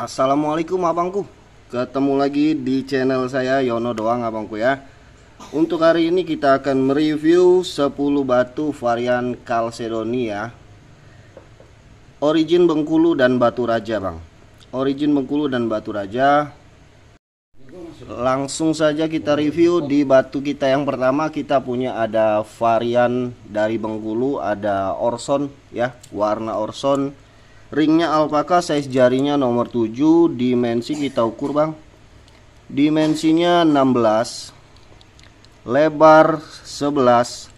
Assalamualaikum abangku. Ketemu lagi di channel saya Yono doang abangku ya. Untuk hari ini kita akan mereview 10 batu varian Chalcedonia Origin Bengkulu dan Batu Raja bang. Origin Bengkulu dan Batu Raja. Langsung saja kita review di batu kita yang pertama. Kita punya ada varian dari Bengkulu, ada Orson ya, warna Orson. Ringnya alpaka, size jarinya nomor 7. Dimensi kita ukur bang, dimensinya 16, lebar 11,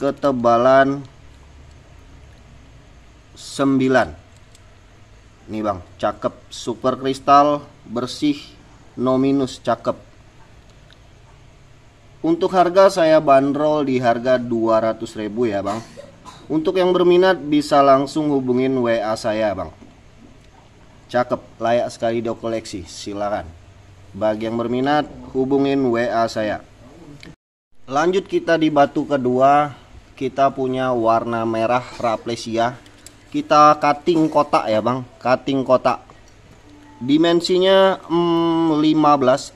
ketebalan 9. Nih bang, cakep, super kristal, bersih, no minus, cakep. Untuk harga saya bandrol di harga 200.000 ya bang. Untuk yang berminat bisa langsung hubungin WA saya bang. Cakep, layak sekali dikoleksi, silakan. Bagi yang berminat hubungin WA saya. Lanjut kita di batu kedua. Kita punya warna merah Raplesia. Kita cutting kotak ya bang, cutting kotak. Dimensinya 14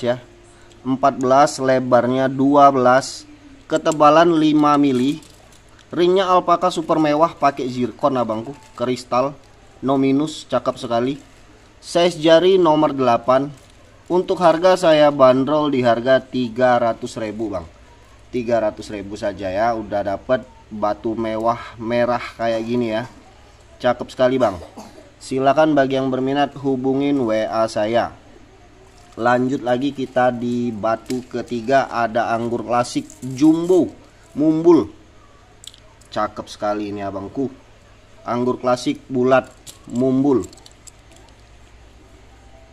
ya, 14, lebarnya 12, ketebalan 5 mili. Ringnya alpaka super mewah, pakai zirkon abangku, kristal, no minus, cakep sekali. Size jari nomor 8. Untuk harga saya bandrol di harga 300.000 bang. 300.000 saja ya, udah dapat batu mewah merah kayak gini ya. Cakep sekali bang. Silakan bagi yang berminat hubungin WA saya. Lanjut lagi kita di batu ketiga, ada anggur klasik jumbo mumbul. Cakep sekali ini abangku. Anggur klasik bulat mumbul.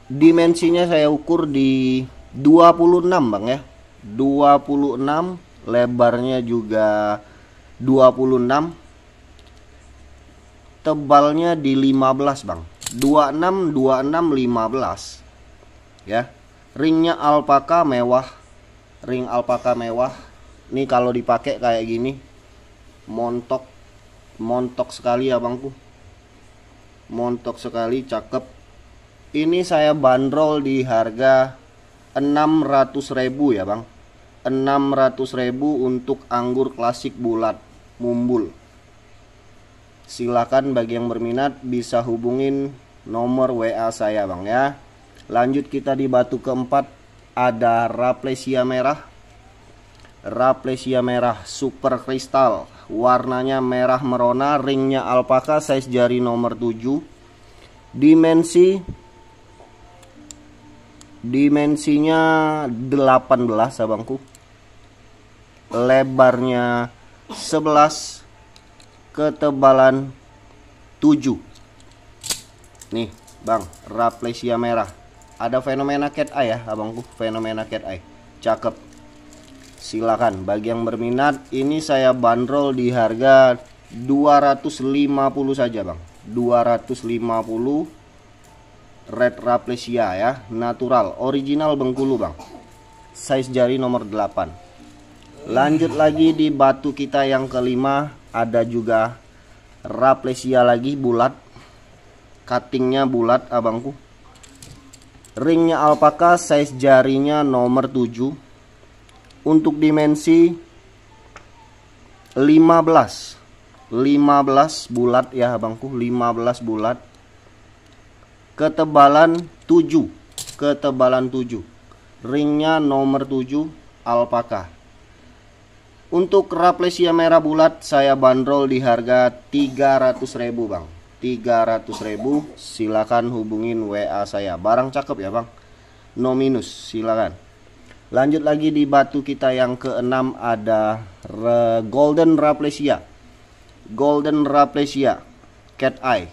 Dimensinya saya ukur di 26 bang ya. 26, lebarnya juga 26. Tebalnya di 15 bang. 26, 26, 15. Ya. Ringnya alpaka mewah. Ring alpaka mewah. Nih kalau dipakai kayak gini, montok sekali abangku, montok sekali, cakep. Ini saya bandrol di harga 600.000 ya bang. 600.000 untuk anggur klasik bulat mumbul. Silakan bagi yang berminat bisa hubungin nomor WA saya bang ya. Lanjut kita di batu keempat, ada Raplesia merah. Raplesia merah super kristal, warnanya merah merona, ringnya alpaka, size jari nomor 7. Dimensinya 18 abangku. Lebarnya 11, ketebalan 7. Nih bang, Raplesia merah. Ada fenomena cat eye ya abangku, fenomena cat eye, cakep. Silakan bagi yang berminat, ini saya bandrol di harga 250 saja bang. 250 red Raplesia ya, natural, original Bengkulu bang. Size jari nomor 8. Lanjut lagi di batu kita yang kelima, ada juga Raplesia lagi bulat. Cuttingnya bulat abangku. Ringnya alpaka, size jarinya nomor 7. Untuk dimensi 15 bulat ya abangku, 15 bulat. Ketebalan 7, ketebalan 7. Ringnya nomor 7 alpaka. Untuk Raplesia merah bulat saya bandrol di harga 300.000 bang. 300.000, silakan hubungin WA saya. Barang cakep ya bang, no minus, silakan. Lanjut lagi di batu kita yang keenam, ada Golden Raplesia. Golden Raplesia cat eye.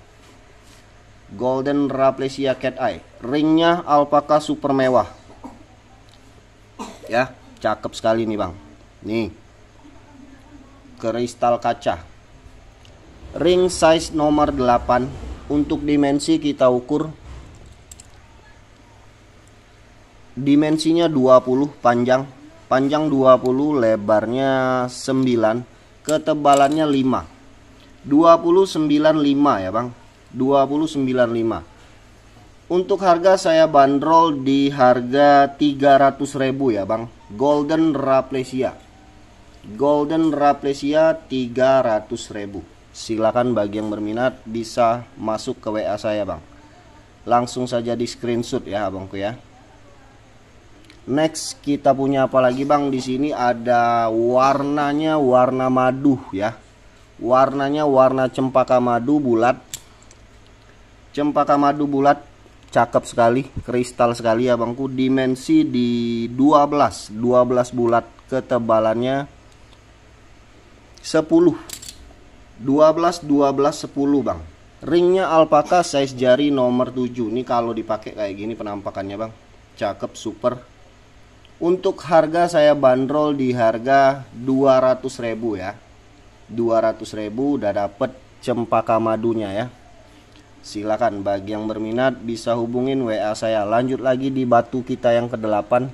Golden Raplesia cat eye. Ringnya alpaka super mewah. Ya, cakep sekali nih bang. Nih, kristal kaca. Ring size nomor 8. Untuk dimensi kita ukur, dimensinya 20, panjang 20, lebarnya 9, ketebalannya 5. 2095 ya bang, 2095. Untuk harga saya bandrol di harga 300.000 ya bang. Golden Raplesia. Golden Raplesia 300.000. Silakan bagi yang berminat bisa masuk ke WA saya bang. Langsung saja di screenshot ya abangku ya. Next kita punya apa lagi bang? Di sini ada warnanya warna madu ya. Warnanya warna cempaka madu bulat. Cempaka madu bulat, cakep sekali, kristal sekali ya bangku. Dimensi di 12 bulat, ketebalannya 10. 12 10 bang. Ringnya alpaka, size jari nomor 7. Ini kalau dipakai kayak gini penampakannya bang. Cakep, super. Untuk harga saya bandrol di harga 200.000 ya. 200.000 udah dapet cempaka madunya ya. Silakan bagi yang berminat bisa hubungin WA saya. Lanjut lagi di batu kita yang ke-8.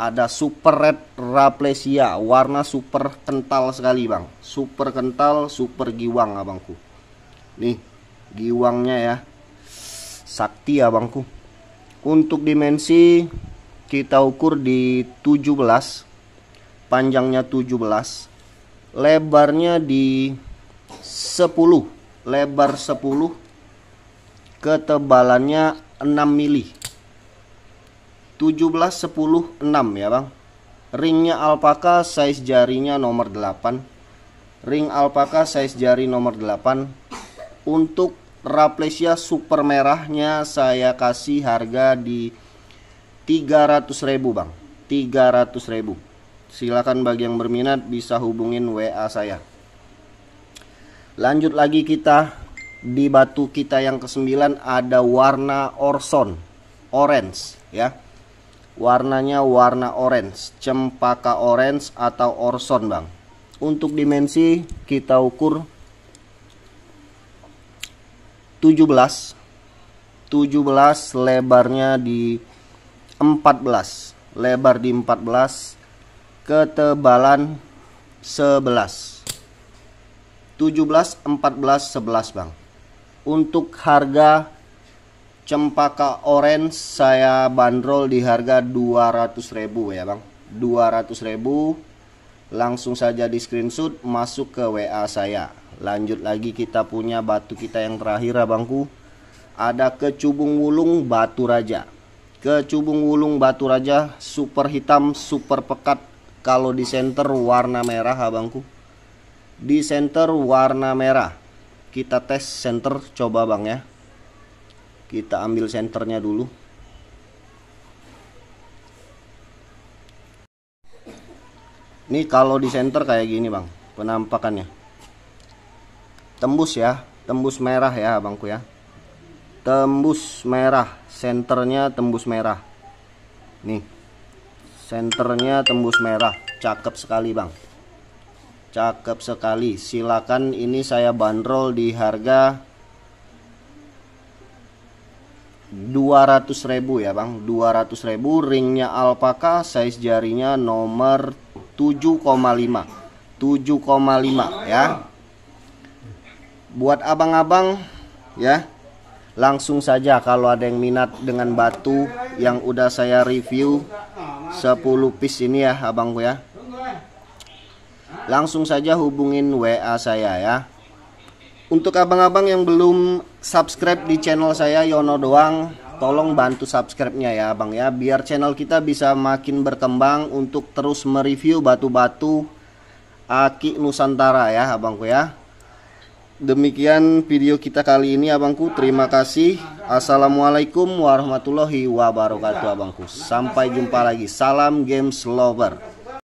Ada super red Raplesia, warna super kental sekali bang. Super kental, super giwang abangku. Nih giwangnya ya, sakti abangku. Untuk dimensi kita ukur di 17, panjangnya 17, lebarnya di 10, lebar 10, ketebalannya 6 mili. 17 10 6 ya bang. Ringnya alpaka, size jarinya nomor 8. Ring alpaka, size jari nomor 8. Untuk Raplesia super merahnya saya kasih harga di 300.000 bang. 300.000. Silakan bagi yang berminat bisa hubungin WA saya. Lanjut lagi kita di batu kita yang ke-9 ada warna orson, orange ya. Warnanya warna orange, cempaka orange atau orson bang. Untuk dimensi kita ukur 17, lebarnya di 14, lebar di 14, ketebalan 11. 17 14 11 bang. Untuk harga cempaka orange saya bandrol di harga 200.000 ya bang. 200.000. Langsung saja di screenshot masuk ke WA saya. Lanjut lagi kita punya batu kita yang terakhir abangku. Ada kecubung wulung batu raja. Kecubung wulung batu raja super hitam, super pekat. Kalau di center warna merah abangku. Di center warna merah. Kita tes center coba bang ya. Kita ambil senternya dulu. Ini kalau di center kayak gini bang penampakannya. Tembus ya, tembus merah ya abangku ya. Tembus merah, senternya tembus merah. Nih, senternya tembus merah, cakep sekali bang. Cakep sekali. Silakan, ini saya bandrol di harga 200.000 ya bang. 200.000. Ringnya alpaka, size jarinya nomor 7,5. 7,5 ya. Buat abang-abang ya, langsung saja kalau ada yang minat dengan batu yang udah saya review 10 piece ini ya abangku ya. Langsung saja hubungin WA saya ya. Untuk abang-abang yang belum subscribe di channel saya Yono Doang, tolong bantu subscribe-nya ya abang ya, biar channel kita bisa makin berkembang untuk terus mereview batu-batu Aki Nusantara ya abangku ya. Demikian video kita kali ini abangku. Terima kasih. Assalamualaikum warahmatullahi wabarakatuh abangku. Sampai jumpa lagi. Salam games lover.